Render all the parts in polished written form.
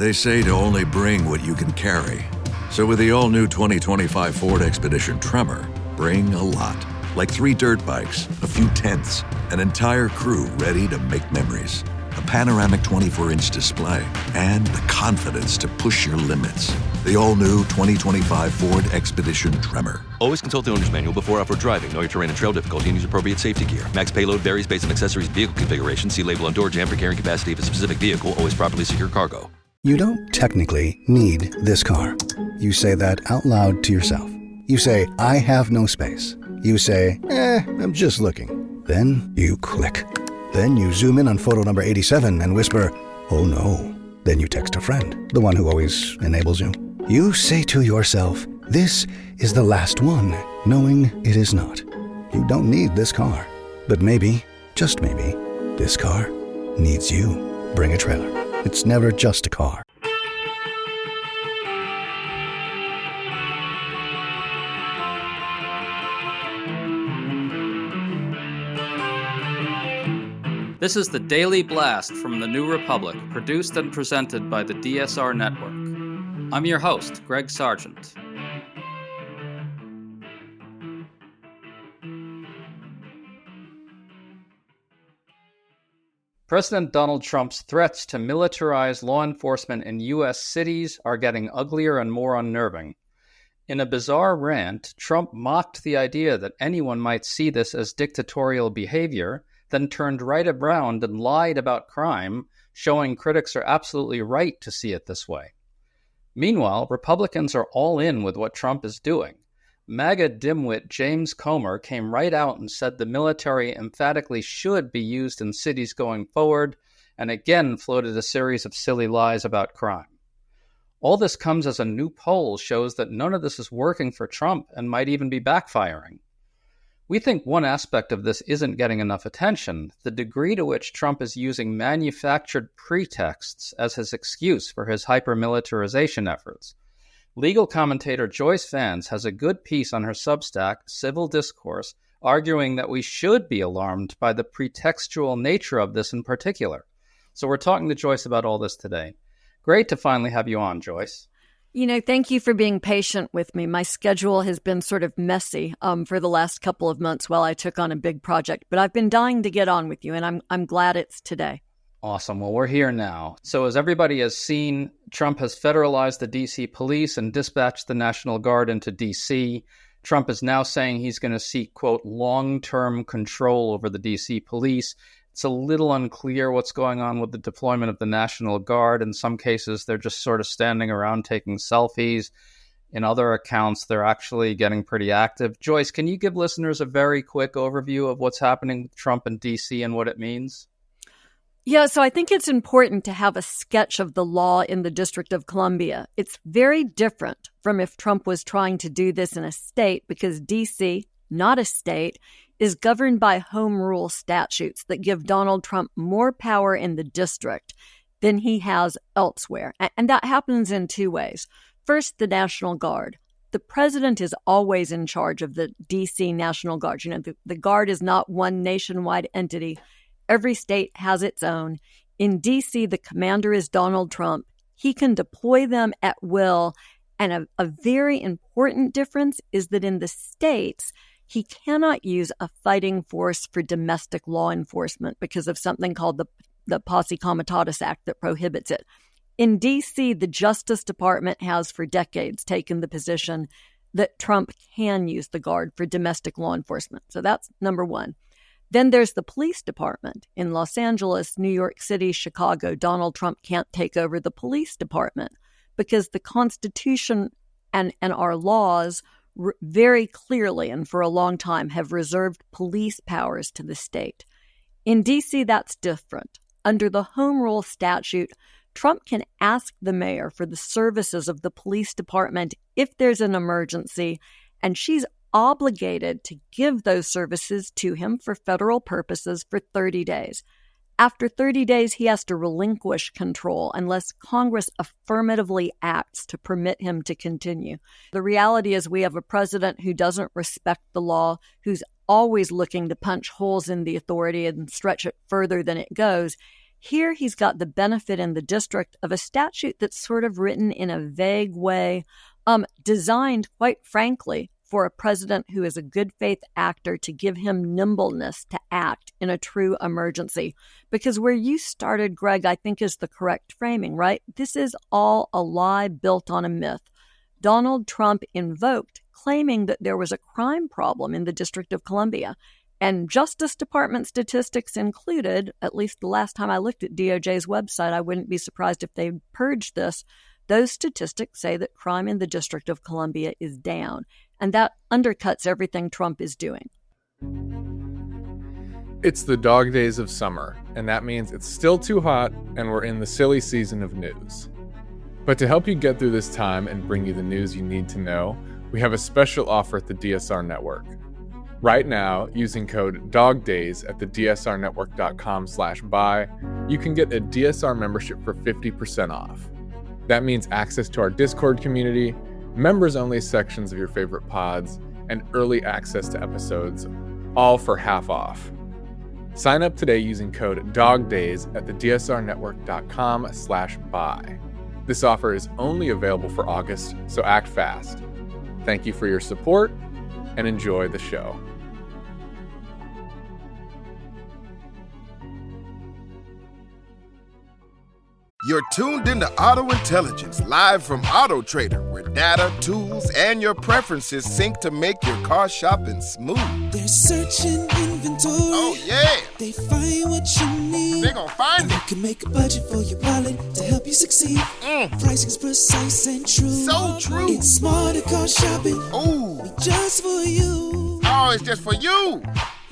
They say to only bring what you can carry. So with the all-new 2025 Ford Expedition Tremor, bring a lot. Like 3 dirt bikes, a few tents, an entire crew ready to make memories. A panoramic 24-inch display, and the confidence to push your limits. The all-new 2025 Ford Expedition Tremor. Always consult the owner's manual before off-road driving. Know your terrain and trail difficulty and use appropriate safety gear. Max payload varies based on accessories and vehicle configuration. See label on door jamb for carrying capacity of a specific vehicle. Always properly secure cargo. You don't technically need this car. You say that out loud to yourself. You say, I have no space. You say, I'm just looking. Then you click. Then you zoom in on photo number 87 and whisper, oh no. Then you text a friend, the one who always enables you. You say to yourself, this is the last one, knowing it is not. You don't need this car. But maybe, just maybe, this car needs you. Bring a trailer. It's never just a car. This is the Daily Blast from the New Republic, produced and presented by the DSR Network. I'm your host, Greg Sargent. President Donald Trump's threats to militarize law enforcement in U.S. cities are getting uglier and more unnerving. In a bizarre rant, Trump mocked the idea that anyone might see this as dictatorial behavior, then turned right around and lied about crime, showing critics are absolutely right to see it this way. Meanwhile, Republicans are all in with what Trump is doing. MAGA dimwit James Comer came right out and said the military emphatically should be used in cities going forward, and again floated a series of silly lies about crime. All this comes as a new poll shows that none of this is working for Trump and might even be backfiring. We think one aspect of this isn't getting enough attention, the degree to which Trump is using manufactured pretexts as his excuse for his hyper-militarization efforts. Legal commentator Joyce Vance has a good piece on her Substack, Civil Discourse, arguing that we should be alarmed by the pretextual nature of this in particular. So we're talking to Joyce about all this today. Great to finally have you on, Joyce. Thank you for being patient with me. My schedule has been sort of messy for the last couple of months while I took on a big project, but I've been dying to get on with you, and I'm glad it's today. Awesome. Well, we're here now. So as everybody has seen, Trump has federalized the D.C. police and dispatched the National Guard into D.C. Trump is now saying he's going to seek, quote, long-term control over the D.C. police. It's a little unclear what's going on with the deployment of the National Guard. In some cases, they're just sort of standing around taking selfies. In other accounts, they're actually getting pretty active. Joyce, can you give listeners a very quick overview of what's happening with Trump and D.C. and what it means? Yeah, so I think it's important to have a sketch of the law in the District of Columbia. It's very different from if Trump was trying to do this in a state because D.C., not a state, is governed by home rule statutes that give Donald Trump more power in the district than he has elsewhere. And that happens in two ways. First, the National Guard. The president is always in charge of the D.C. National Guard. The Guard is not one nationwide entity. Every state has its own. In D.C., the commander is Donald Trump. He can deploy them at will. And a very important difference is that in the states, he cannot use a fighting force for domestic law enforcement because of something called the Posse Comitatus Act that prohibits it. In D.C., the Justice Department has for decades taken the position that Trump can use the Guard for domestic law enforcement. So that's number one. Then there's the police department. In Los Angeles, New York City, Chicago, Donald Trump can't take over the police department because the Constitution and our laws very clearly and for a long time have reserved police powers to the state. In D.C., that's different. Under the home rule statute, Trump can ask the mayor for the services of the police department if there's an emergency, and she's obligated to give those services to him for federal purposes for 30 days. After 30 days, he has to relinquish control unless Congress affirmatively acts to permit him to continue. The reality is we have a president who doesn't respect the law, who's always looking to punch holes in the authority and stretch it further than it goes. Here he's got the benefit in the district of a statute that's sort of written in a vague way, designed, quite frankly, for a president who is a good faith actor to give him nimbleness to act in a true emergency. Because where you started, Greg, I think is the correct framing, right? This is all a lie built on a myth. Donald Trump invoked, claiming that there was a crime problem in the District of Columbia. And Justice Department statistics included, at least the last time I looked at DOJ's website, I wouldn't be surprised if they purged this. Those statistics say that crime in the District of Columbia is down. And that undercuts everything Trump is doing. It's the dog days of summer, and that means it's still too hot and we're in the silly season of news. But to help you get through this time and bring you the news you need to know, we have a special offer at the DSR Network. Right now, using code DOGDAYS at the dsrnetwork.com/buy, you can get a DSR membership for 50% off. That means access to our Discord community, members-only sections of your favorite pods, and early access to episodes, all for half off. Sign up today using code DOGDAYS at the dsrnetwork.com/buy. This offer is only available for August, so act fast. Thank you for your support, and enjoy the show. You're tuned into Auto Intelligence, live from Auto Trader, where data, tools, and your preferences sync to make your car shopping smooth. They're searching inventory. Oh, yeah. They find what you need. They're gonna find and it. You can make a budget for your wallet to help you succeed. Pricing's precise and true. So true. It's smarter car shopping. Ooh. Just for you. Oh, it's just for you.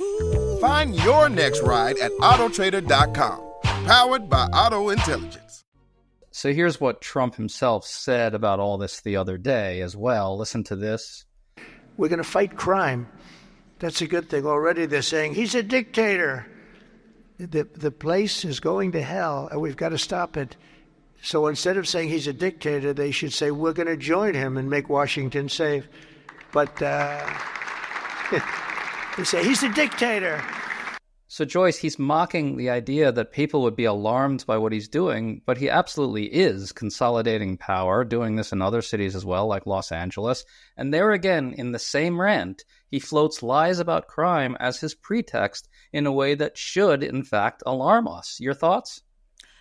Ooh. Find your next ride at autotrader.com. Powered by Auto Intelligence. So here's what Trump himself said about all this the other day as well. Listen to this. We're going to fight crime. That's a good thing. Already they're saying, he's a dictator. The place is going to hell, and we've got to stop it. So instead of saying he's a dictator, they should say, we're going to join him and make Washington safe. But they say, he's a dictator. So, Joyce, he's mocking the idea that people would be alarmed by what he's doing, but he absolutely is consolidating power, doing this in other cities as well, like Los Angeles. And there again, in the same rant, he floats lies about crime as his pretext in a way that should, in fact, alarm us. Your thoughts?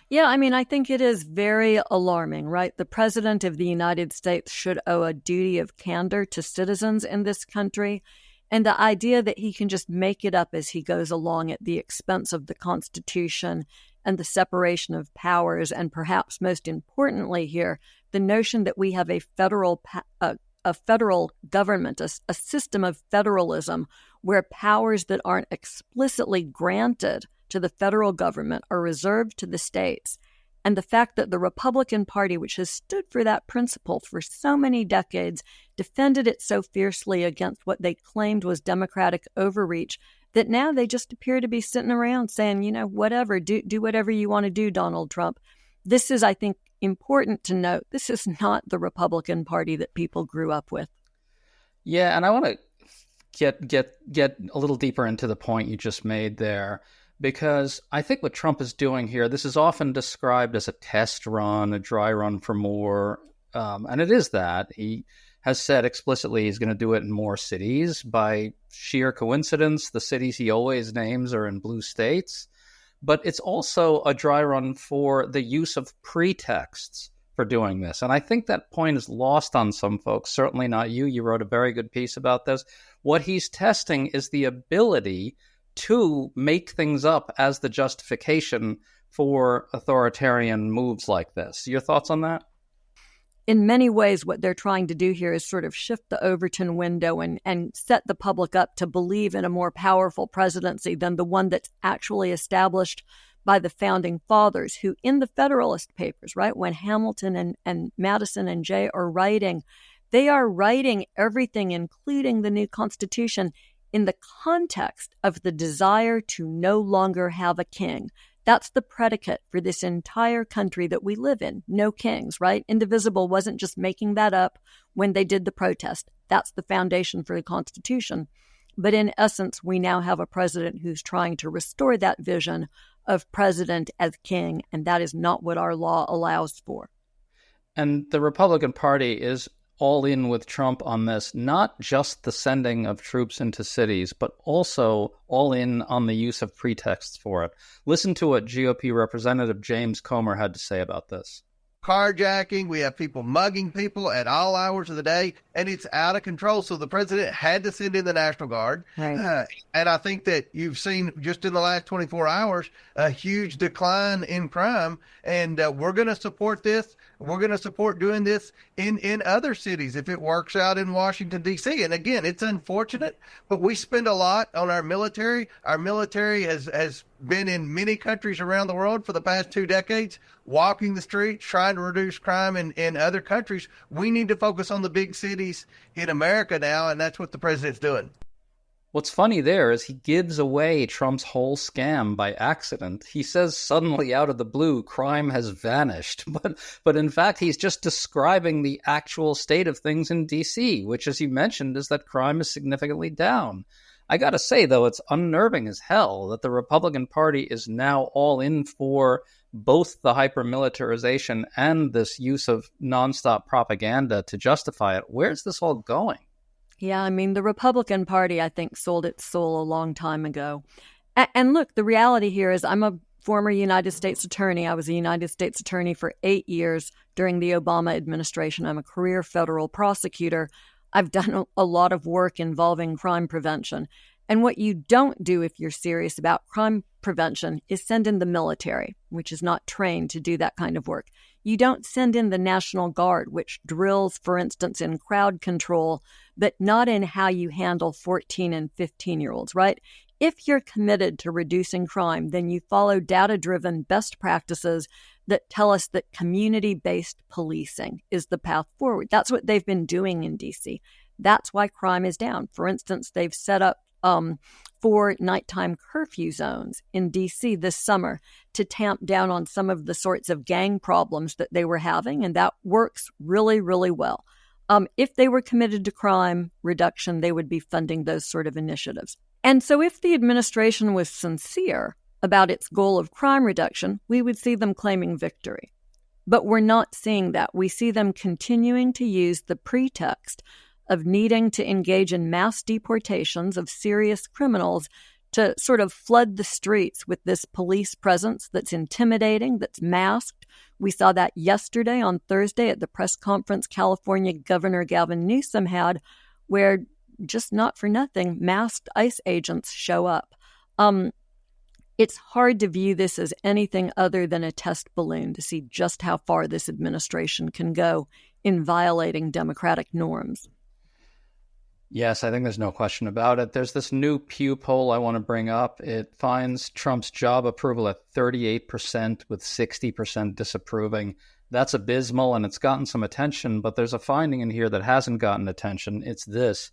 Yeah, I mean, I think it is very alarming, right? The President of the United States should owe a duty of candor to citizens in this country. And the idea that he can just make it up as he goes along at the expense of the Constitution and the separation of powers, and perhaps most importantly here, the notion that we have a federal government, a system of federalism where powers that aren't explicitly granted to the federal government are reserved to the states. And the fact that the Republican Party, which has stood for that principle for so many decades, defended it so fiercely against what they claimed was Democratic overreach, that now they just appear to be sitting around saying, you know, whatever, do whatever you want to do, Donald Trump. This is, I think, important to note. This is not the Republican Party that people grew up with. Yeah, and I want to get a little deeper into the point you just made there. Because I think what Trump is doing here, this is often described as a test run, a dry run for more. And it is that. He has said explicitly he's going to do it in more cities. By sheer coincidence, the cities he always names are in blue states. But it's also a dry run for the use of pretexts for doing this. And I think that point is lost on some folks, certainly not you. You wrote a very good piece about this. What he's testing is the ability to make things up as the justification for authoritarian moves like this. Your thoughts on that? In many ways, what they're trying to do here is sort of shift the Overton window and set the public up to believe in a more powerful presidency than the one that's actually established by the founding fathers, who in the Federalist Papers, right, when Hamilton and Madison and Jay are writing, they are writing everything, including the new Constitution, in the context of the desire to no longer have a king. That's the predicate for this entire country that we live in. No kings, right? Indivisible wasn't just making that up when they did the protest. That's the foundation for the Constitution. But in essence, we now have a president who's trying to restore that vision of president as king, and that is not what our law allows for. And the Republican Party is all in with Trump on this, not just the sending of troops into cities, but also all in on the use of pretexts for it. Listen to what GOP Representative James Comer had to say about this. Carjacking, we have people mugging people at all hours of the day, and it's out of control. So the president had to send in the National Guard. Right. And I think that you've seen just in the last 24 hours a huge decline in crime. And we're going to support this. We're going to support doing this in other cities if it works out in Washington, D.C. And again, it's unfortunate, but we spend a lot on our military. Our military has been in many countries around the world for the past 2 decades, walking the streets, trying to reduce crime in other countries. We need to focus on the big cities in America now, and that's what the president's doing. What's funny there is he gives away Trump's whole scam by accident. He says suddenly out of the blue, crime has vanished. But in fact, he's just describing the actual state of things in D.C., which, as you mentioned, is that crime is significantly down. I got to say, though, it's unnerving as hell that the Republican Party is now all in for both the hyper-militarization and this use of nonstop propaganda to justify it. Where's this all going? Yeah, I mean, the Republican Party, I think, sold its soul a long time ago. And look, the reality here is I'm a former United States attorney. I was a United States attorney for 8 years during the Obama administration. I'm a career federal prosecutor. I've done a lot of work involving crime prevention. And what you don't do if you're serious about crime prevention is send in the military, which is not trained to do that kind of work. You don't send in the National Guard, which drills, for instance, in crowd control, but not in how you handle 14 and 15-year-olds, right? If you're committed to reducing crime, then you follow data-driven best practices that tell us that community-based policing is the path forward. That's what they've been doing in D.C. That's why crime is down. For instance, they've set up 4 nighttime curfew zones in D.C. this summer to tamp down on some of the sorts of gang problems that they were having, and that works really, really well. If they were committed to crime reduction, they would be funding those sort of initiatives. And so if the administration was sincere about its goal of crime reduction, we would see them claiming victory. But we're not seeing that. We see them continuing to use the pretext of needing to engage in mass deportations of serious criminals to sort of flood the streets with this police presence that's intimidating, that's masked. We saw that yesterday on Thursday at the press conference California Governor Gavin Newsom had, where just not for nothing, masked ICE agents show up. It's hard to view this as anything other than a test balloon to see just how far this administration can go in violating democratic norms. Yes, I think there's no question about it. There's this new Pew poll I want to bring up. It finds Trump's job approval at 38% with 60% disapproving. That's abysmal, and it's gotten some attention, but there's a finding in here that hasn't gotten attention. It's this: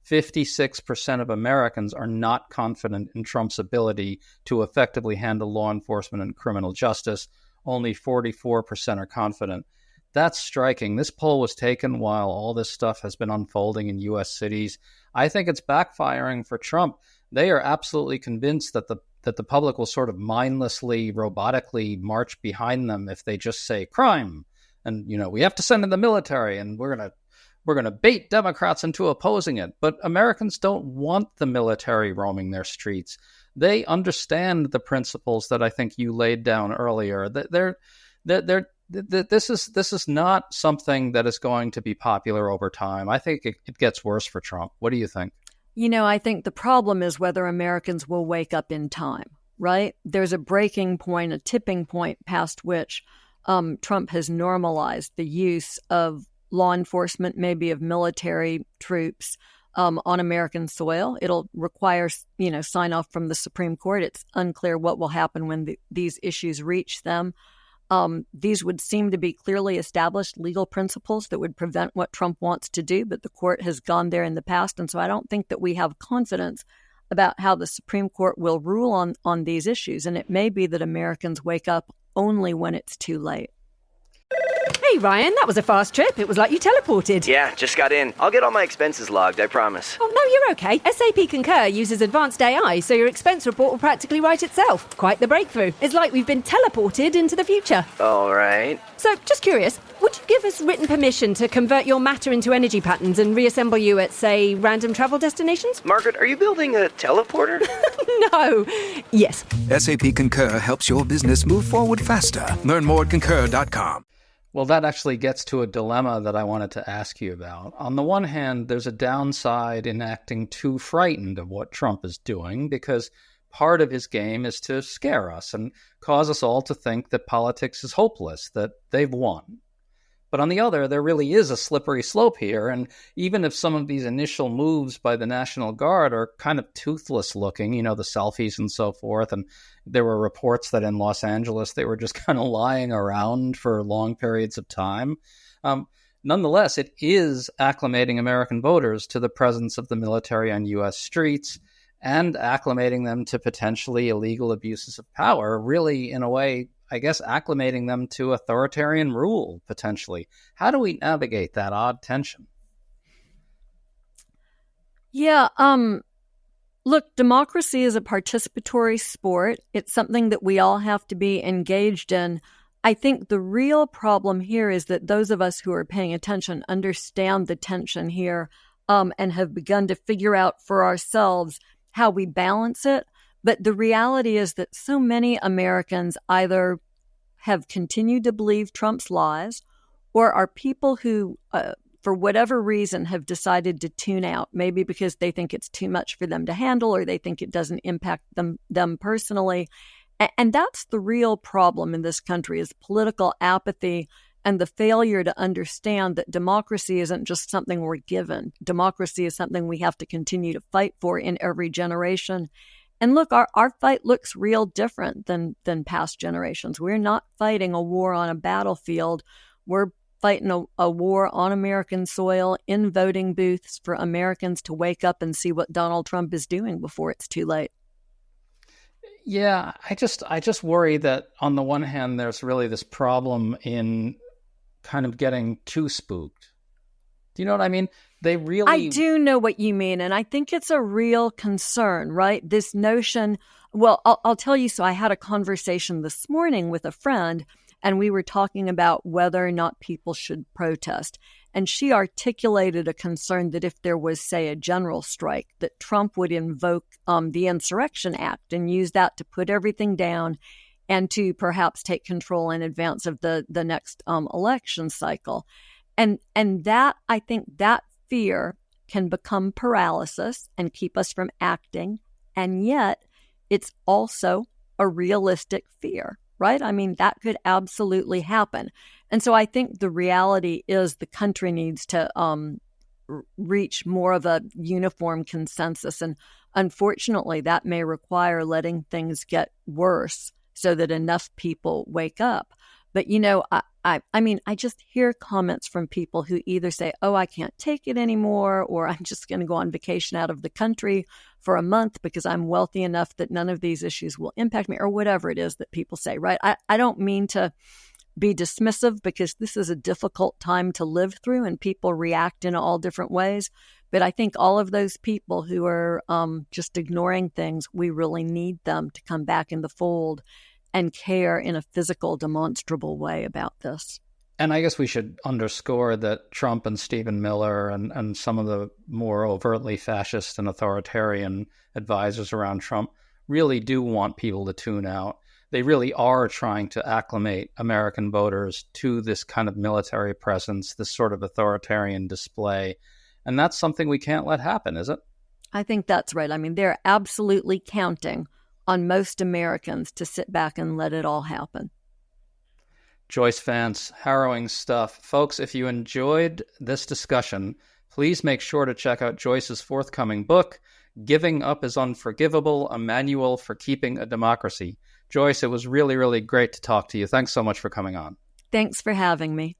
56% of Americans are not confident in Trump's ability to effectively handle law enforcement and criminal justice. Only 44% are confident. That's striking. This poll was taken while all this stuff has been unfolding in U.S. cities. I think it's backfiring for Trump. They are absolutely convinced that the public will sort of mindlessly, robotically march behind them if they just say crime, and we have to send in the military, and we're gonna bait Democrats into opposing it. But Americans don't want the military roaming their streets. They understand the principles that I think you laid down earlier. This is not something that is going to be popular over time. I think it gets worse for Trump. What do you think? I think the problem is whether Americans will wake up in time, right? There's a breaking point, a tipping point past which Trump has normalized the use of law enforcement, maybe of military troops on American soil. It'll require, sign off from the Supreme Court. It's unclear what will happen when these issues reach them. These would seem to be clearly established legal principles that would prevent what Trump wants to do, but the court has gone there in the past. And so I don't think that we have confidence about how the Supreme Court will rule on these issues. And it may be that Americans wake up only when it's too late. Hey Ryan, that was a fast trip. It was like you teleported. Yeah, just got in. I'll get all my expenses logged, I promise. Oh, no, you're okay. SAP Concur uses advanced AI, so your expense report will practically write itself. Quite the breakthrough. It's like we've been teleported into the future. All right. So, just curious, would you give us written permission to convert your matter into energy patterns and reassemble you at, say, random travel destinations? Margaret, are you building a teleporter? No. Yes. SAP Concur helps your business move forward faster. Learn more at concur.com. Well, that actually gets to a dilemma that I wanted to ask you about. On the one hand, there's a downside in acting too frightened of what Trump is doing, because part of his game is to scare us and cause us all to think that politics is hopeless, that they've won. But on the other, there really is a slippery slope here, and even if some of these initial moves by the National Guard are kind of toothless looking, you know, the selfies and so forth, and there were reports that in Los Angeles they were just kind of lying around for long periods of time, nonetheless, it is acclimating American voters to the presence of the military on U.S. streets and acclimating them to potentially illegal abuses of power, really, in a way, I guess, acclimating them to authoritarian rule, potentially. How do we navigate that odd tension? Yeah, look, democracy is a participatory sport. It's something that we all have to be engaged in. I think the real problem here is that those of us who are paying attention understand the tension here, and have begun to figure out for ourselves how we balance it. But the reality is that so many Americans either have continued to believe Trump's lies or are people who, for whatever reason, have decided to tune out, maybe because they think it's too much for them to handle or they think it doesn't impact them personally. And that's the real problem in this country, is political apathy and the failure to understand that democracy isn't just something we're given. Democracy is something we have to continue to fight for in every generation. And look, our fight looks real different than past generations. We're not fighting a war on a battlefield. We're fighting a war on American soil in voting booths for Americans to wake up and see what Donald Trump is doing before it's too late. Yeah, I just worry that on the one hand, there's really this problem in kind of getting too spooked. Do you know what I mean? I do know what you mean, and I think it's a real concern, right? This notion, well, I'll tell you, so I had a conversation this morning with a friend, and we were talking about whether or not people should protest. And she articulated a concern that if there was, say, a general strike, that Trump would invoke the Insurrection Act and use that to put everything down and to perhaps take control in advance of the next election cycle. And that, I think that fear can become paralysis and keep us from acting. And yet it's also a realistic fear, right? I mean, that could absolutely happen. And so I think the reality is the country needs to reach more of a uniform consensus. And unfortunately, that may require letting things get worse so that enough people wake up. But, you know, I mean, I just hear comments from people who either say, oh, I can't take it anymore, or I'm just going to go on vacation out of the country for a month because I'm wealthy enough that none of these issues will impact me, or whatever it is that people say, right? I don't mean to be dismissive, because this is a difficult time to live through and people react in all different ways. But I think all of those people who are just ignoring things, we really need them to come back in the fold and care in a physical, demonstrable way about this. And I guess we should underscore that Trump and Stephen Miller and some of the more overtly fascist and authoritarian advisors around Trump really do want people to tune out. They really are trying to acclimate American voters to this kind of military presence, this sort of authoritarian display. And that's something we can't let happen, is it? I think that's right. I mean, they're absolutely counting on most Americans to sit back and let it all happen. Joyce Vance, harrowing stuff. Folks, if you enjoyed this discussion, please make sure to check out Joyce's forthcoming book, Giving Up is Unforgivable, A Manual for Keeping a Democracy. Joyce, it was really, really great to talk to you. Thanks so much for coming on. Thanks for having me.